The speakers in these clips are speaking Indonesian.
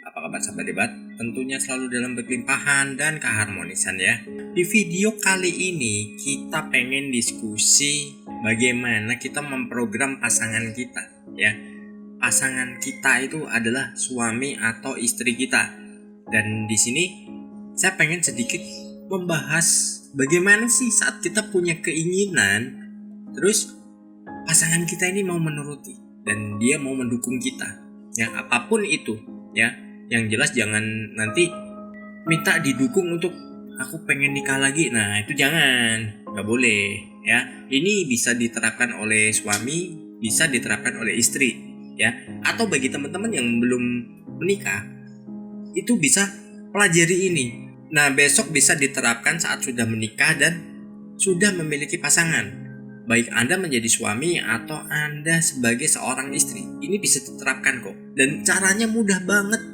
Apa kabar sahabat debat? Tentunya selalu dalam berlimpahan dan keharmonisan ya. Di video kali ini kita pengen diskusi bagaimana kita memprogram pasangan kita ya. Pasangan kita itu adalah suami atau istri kita. Dan di sini saya pengen sedikit membahas bagaimana sih saat kita punya keinginan, terus pasangan kita ini mau menuruti dan dia mau mendukung kita. Ya apapun itu ya. Yang jelas jangan nanti minta didukung untuk aku pengen nikah lagi. Nah itu jangan, nggak boleh ya. Ini bisa diterapkan oleh suami, bisa diterapkan oleh istri ya. Atau bagi teman-teman yang belum menikah, itu bisa pelajari ini. Nah besok bisa diterapkan saat sudah menikah dan sudah memiliki pasangan. Baik Anda menjadi suami atau Anda sebagai seorang istri, ini bisa diterapkan kok. Dan caranya mudah banget.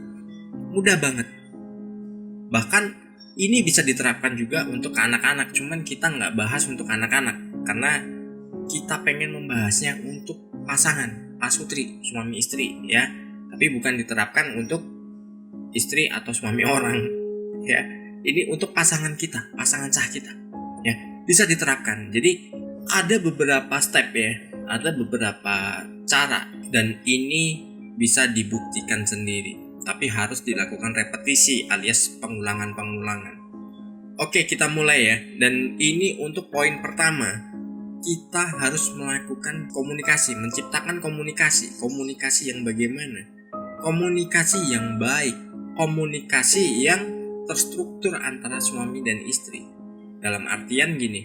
Bahkan ini bisa diterapkan juga untuk anak-anak. Cuman kita nggak bahas untuk anak-anak karena kita pengen membahasnya untuk pasangan, pasutri, suami istri ya. Tapi bukan diterapkan untuk istri atau suami orang ya. Ini untuk pasangan kita, pasangan sah kita ya. Bisa diterapkan. Jadi ada beberapa step ya, ada beberapa cara dan ini bisa dibuktikan sendiri. Tapi harus dilakukan repetisi alias pengulangan. Oke, kita mulai ya. Dan ini untuk poin pertama, kita harus melakukan komunikasi, menciptakan komunikasi. Komunikasi yang bagaimana? Komunikasi yang baik, komunikasi yang terstruktur antara suami dan istri. Dalam artian gini,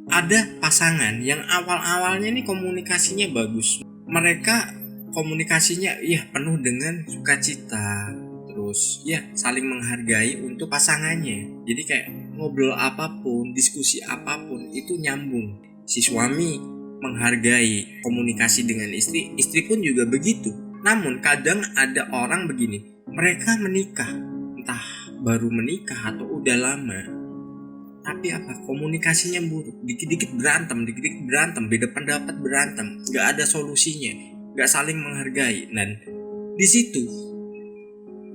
ada pasangan yang awal-awalnya nih komunikasinya bagus. Mereka komunikasinya penuh dengan sukacita, terus saling menghargai untuk pasangannya. Jadi kayak ngobrol apapun, diskusi apapun itu nyambung. Si suami menghargai komunikasi dengan istri, istri pun juga begitu. Namun kadang ada orang begini, mereka menikah, entah baru menikah atau udah lama, tapi komunikasinya buruk, dikit-dikit berantem, beda pendapat berantem, gak ada solusinya, gak saling menghargai. Dan di situ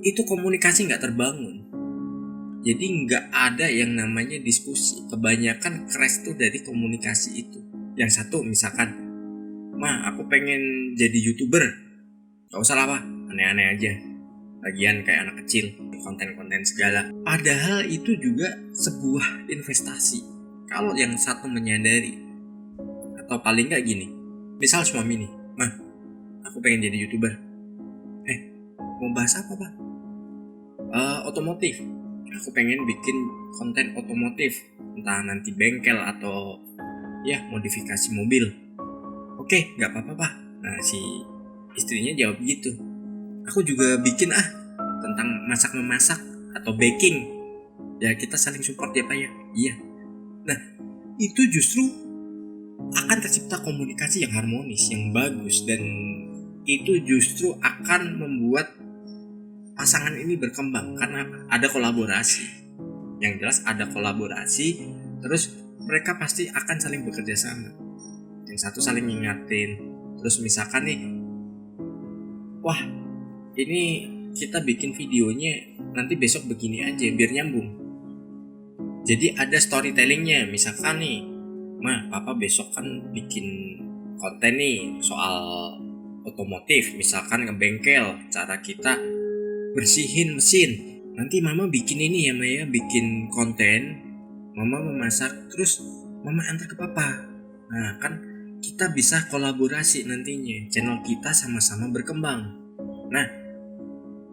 itu komunikasi gak terbangun. Jadi gak ada yang namanya diskusi. Kebanyakan crash tuh dari komunikasi itu. Yang satu misalkan, aku pengen jadi YouTuber. Gak usah lah aneh-aneh aja. Lagian kayak anak kecil, konten-konten segala. Padahal itu juga sebuah investasi. Kalau yang satu menyadari, atau paling gak gini, misal suami nih, aku pengen jadi YouTuber. Mau bahas apa Pak? Otomotif. Aku pengen bikin konten otomotif, entah nanti bengkel atau modifikasi mobil. Oke, gak apa-apa Pak. Nah si istrinya jawab gitu. Aku juga bikin tentang masak-memasak atau baking. Ya kita saling support ya Pak ya. Iya. Nah itu justru akan tercipta komunikasi yang harmonis, yang bagus, dan itu justru akan membuat pasangan ini berkembang karena ada kolaborasi. Yang jelas ada kolaborasi, terus mereka pasti akan saling bekerja sama. Yang satu saling ngingatin. Terus misalkan nih, ini kita bikin videonya nanti besok begini aja biar nyambung. Jadi ada storytellingnya. Misalkan nih, papa besok kan bikin konten nih soal otomotif, misalkan ngebengkel, cara kita bersihin mesin. Nanti mama bikin ini ya Maya, bikin konten, mama memasak, terus mama antar ke papa. Nah kan kita bisa kolaborasi nantinya, channel kita sama-sama berkembang. Nah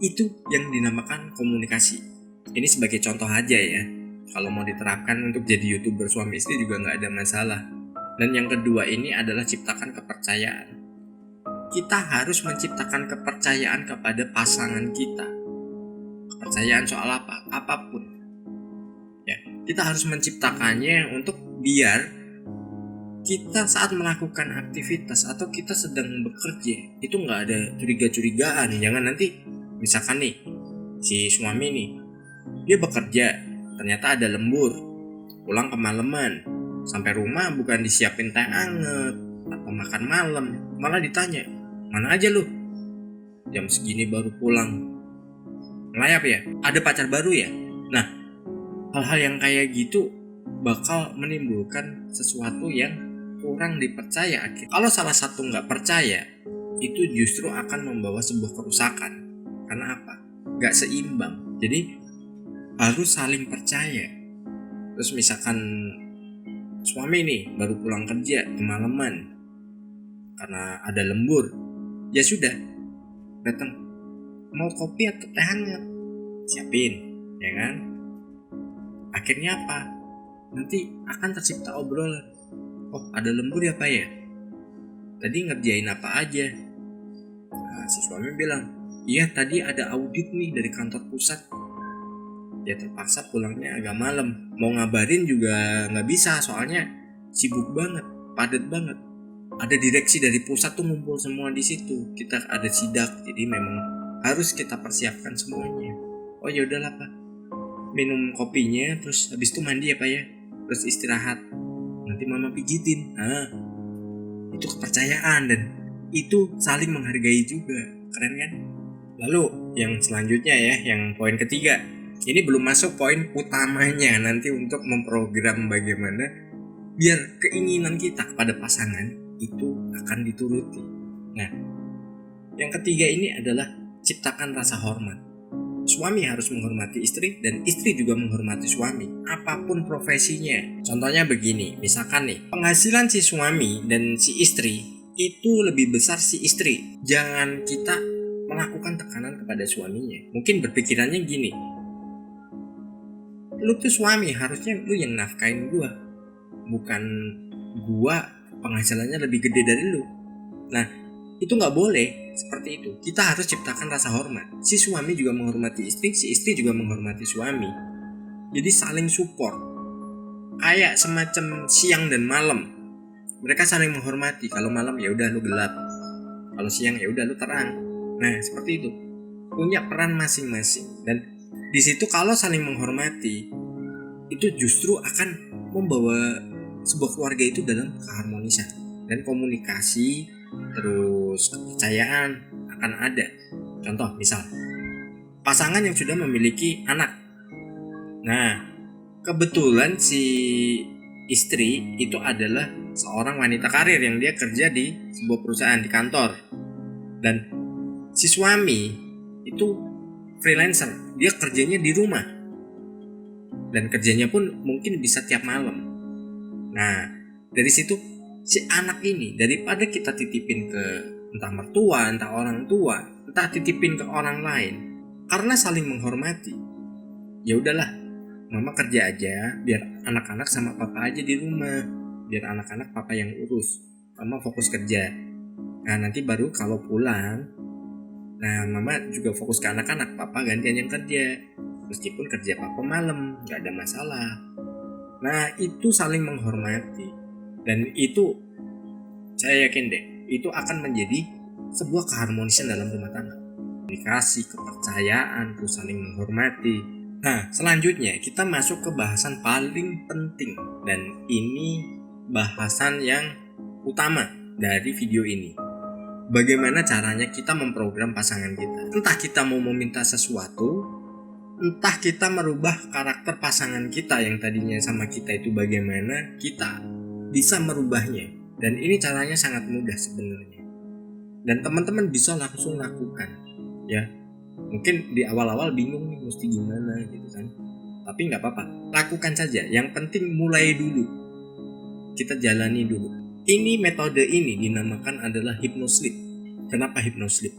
itu yang dinamakan komunikasi. Ini sebagai contoh aja ya. Kalau mau diterapkan untuk jadi YouTuber suami istri juga gak ada masalah. Dan yang kedua ini adalah ciptakan kepercayaan. Kita harus menciptakan kepercayaan kepada pasangan kita. Kepercayaan soal apa? Apapun ya, kita harus menciptakannya untuk biar kita saat melakukan aktivitas atau kita sedang bekerja itu gak ada curiga-curigaan. Jangan nanti misalkan nih si suami nih, dia bekerja ternyata ada lembur, pulang kemalaman, sampai rumah bukan disiapin teh anget atau makan malam, malah ditanya, mana aja lu? Jam segini baru pulang. ngelayap ya, ada pacar baru ya. Nah, hal-hal yang kayak gitu bakal menimbulkan sesuatu yang kurang dipercaya akhirnya. Kalau salah satu nggak percaya, itu justru akan membawa sebuah kerusakan. Karena apa? Nggak seimbang. Jadi harus saling percaya. Terus misalkan suami nih baru pulang kerja kemalaman karena ada lembur, ya sudah, datang, mau kopi atau teh hangat, siapin, ya kan? Akhirnya apa? Nanti akan tercipta obrolan. Oh, ada lembur ya Pak ya? Tadi ngerjain apa aja? Nah, si suami bilang, iya tadi ada audit nih dari kantor pusat. Ya terpaksa pulangnya agak malam. Mau ngabarin juga nggak bisa, soalnya sibuk banget, padat banget. Ada direksi dari pusat tuh ngumpul semua di situ. Kita ada sidak, jadi memang harus kita persiapkan semuanya. Oh ya udahlah Pak, minum kopinya, terus habis itu mandi ya Pak ya, terus istirahat. Nanti mama pijitin. Nah, itu kepercayaan dan itu saling menghargai juga. Keren kan? Lalu yang selanjutnya ya, yang poin ketiga. Ini belum masuk poin utamanya nanti untuk memprogram bagaimana biar keinginan kita kepada pasangan itu akan dituruti. Nah, yang ketiga ini adalah ciptakan rasa hormat. Suami harus menghormati istri dan istri juga menghormati suami, apapun profesinya. Contohnya begini, misalkan nih, penghasilan si suami dan si istri itu lebih besar si istri. Jangan kita melakukan tekanan kepada suaminya. Mungkin berpikirannya gini, lu tuh suami, harusnya lu yang nafkain gua, bukan gua penghasilannya lebih gede dari lu. Nah, itu nggak boleh seperti itu. Kita harus ciptakan rasa hormat. Si suami juga menghormati istri, si istri juga menghormati suami. Jadi saling support. Kayak semacam siang dan malam. Mereka saling menghormati. Kalau malam ya udah lu gelap. Kalau siang ya udah lu terang. Nah, seperti itu. Punya peran masing-masing. Dan di situ kalau saling menghormati, itu justru akan membawa sebuah keluarga itu dalam keharmonisan dan komunikasi, terus kepercayaan akan ada. Contoh misal pasangan yang sudah memiliki anak. Nah, kebetulan si istri itu adalah seorang wanita karir yang dia kerja di sebuah perusahaan di kantor. Dan si suami itu freelancer, dia kerjanya di rumah. Dan kerjanya pun mungkin bisa tiap malam. Nah, dari situ si anak ini daripada kita titipin ke entah mertua, entah orang tua, entah titipin ke orang lain, karena saling menghormati, ya udahlah, mama kerja aja, biar anak-anak sama papa aja di rumah, biar anak-anak papa yang urus, mama fokus kerja. Nah nanti baru kalau pulang, nah mama juga fokus ke anak-anak, papa gantian yang kerja, meskipun kerja papa malam, nggak ada masalah. Nah itu saling menghormati. Dan itu saya yakin deh, itu akan menjadi sebuah keharmonisan dalam rumah tangga. Komunikasi, kepercayaan, terus saling menghormati. Nah selanjutnya kita masuk ke bahasan paling penting. Dan ini bahasan yang utama dari video ini. Bagaimana caranya kita memprogram pasangan kita. Entah kita mau meminta sesuatu, entah kita merubah karakter pasangan kita yang tadinya sama kita itu bagaimana, kita bisa merubahnya. Dan ini caranya sangat mudah sebenarnya. Dan teman-teman bisa langsung lakukan. Ya, mungkin di awal-awal bingung nih mesti gimana gitu kan. Tapi nggak apa-apa, lakukan saja. Yang penting mulai dulu. Kita jalani dulu. Ini metode ini dinamakan adalah hypnosleep. Kenapa hypnosleep?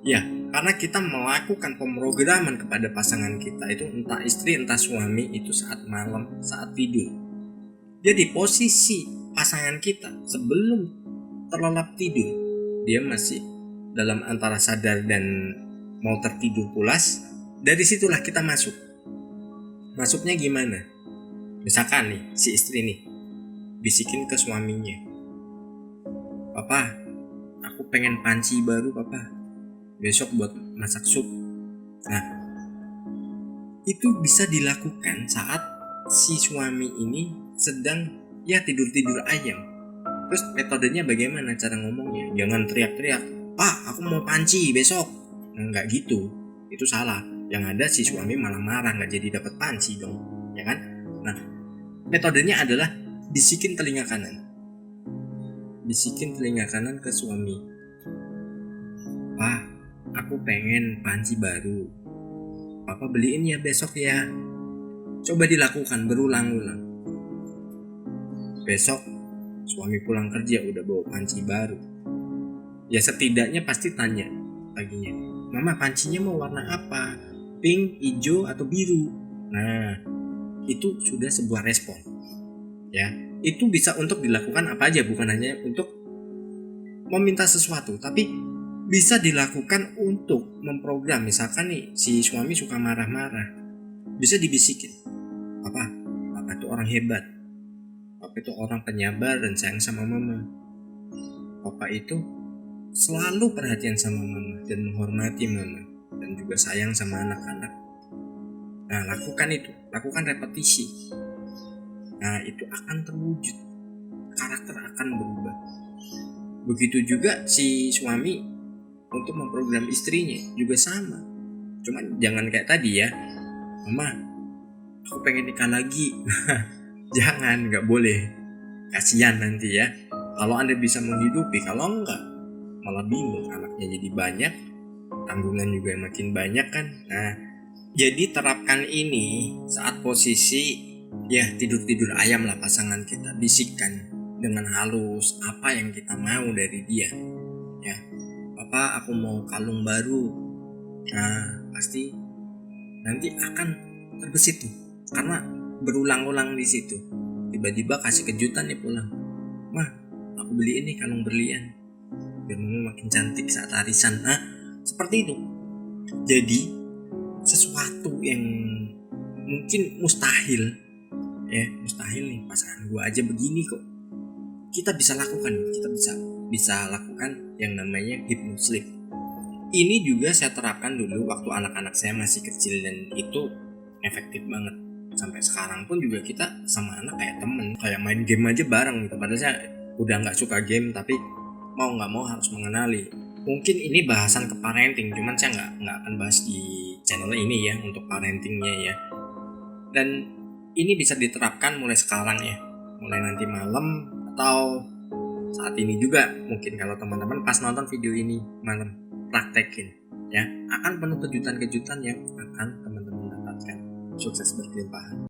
Ya, karena kita melakukan pemrograman kepada pasangan kita itu entah istri entah suami itu saat malam, saat tidur. Jadi posisi pasangan kita sebelum terlelap tidur, dia masih dalam antara sadar dan mau tertidur pulas. Dari situlah kita masuk. Masuknya gimana? Misalkan nih si istri nih bisikin ke suaminya, papa, aku pengen panci baru papa, besok buat masak sup. Nah itu bisa dilakukan saat si suami ini sedang ya tidur-tidur ayam. Terus metodenya bagaimana cara ngomongnya? Jangan teriak-teriak, pak aku mau panci besok. Nah, nggak gitu, itu salah. Yang ada si suami malah marah, nggak jadi dapat panci dong, ya kan? Nah, metodenya adalah bisikin telinga kanan. Bisikin telinga kanan ke suami. Pak, aku pengen panci baru. Papa beliin ya besok ya. Coba dilakukan berulang-ulang. Besok suami pulang kerja udah bawa panci baru. Ya setidaknya pasti tanya paginya, Mama pancinya mau warna apa? Pink, hijau, atau biru? Nah, itu sudah sebuah respon. Ya, itu bisa untuk dilakukan apa aja, bukan hanya untuk meminta sesuatu, tapi bisa dilakukan untuk memprogram. Misalkan nih si suami suka marah-marah, bisa dibisikin, Papa itu orang hebat, Papa itu orang penyabar dan sayang sama Mama, Papa itu selalu perhatian sama Mama dan menghormati Mama dan juga sayang sama anak-anak. Nah, lakukan itu, lakukan repetisi. Nah, itu akan terwujud, karakter akan berubah. Begitu juga si suami untuk memprogram istrinya juga sama. Cuman jangan kayak tadi ya, Mama, aku pengen nikah lagi. Jangan, nggak boleh. Kasihan nanti ya. Kalau Anda bisa menghidupi, kalau enggak, malah bingung, anaknya jadi banyak, tanggungan juga makin banyak kan. Nah, jadi terapkan ini saat posisi ya tidur-tidur ayam lah pasangan kita. Bisikkan dengan halus apa yang kita mau dari dia. Ya, Papa aku mau kalung baru. Nah, pasti nanti akan terbesit tuh, karena berulang-ulang di situ. Tiba-tiba kasih kejutan nih pulang, Mah, aku beli ini kalung berlian biar Mama makin cantik saat arisan. Nah, seperti itu. Jadi sesuatu yang mungkin mustahil nih, pasangan gue aja begini kok, kita bisa lakukan. Kita bisa lakukan yang namanya hypnosleep. Ini juga saya terapkan dulu waktu anak-anak saya masih kecil dan itu efektif banget. Sampai sekarang pun juga kita sama anak kayak temen, kayak main game aja bareng gitu. Padahal saya udah nggak suka game, tapi mau nggak mau harus mengenali. Mungkin ini bahasan ke parenting, cuman saya nggak akan bahas di channel ini ya untuk parentingnya ya. Dan ini bisa diterapkan mulai sekarang ya, mulai nanti malam atau saat ini juga. Mungkin kalau teman-teman pas nonton video ini malam, praktekin ya, akan penuh kejutan-kejutan yang akan teman-teman dapatkan. Sukses berkelimpahan.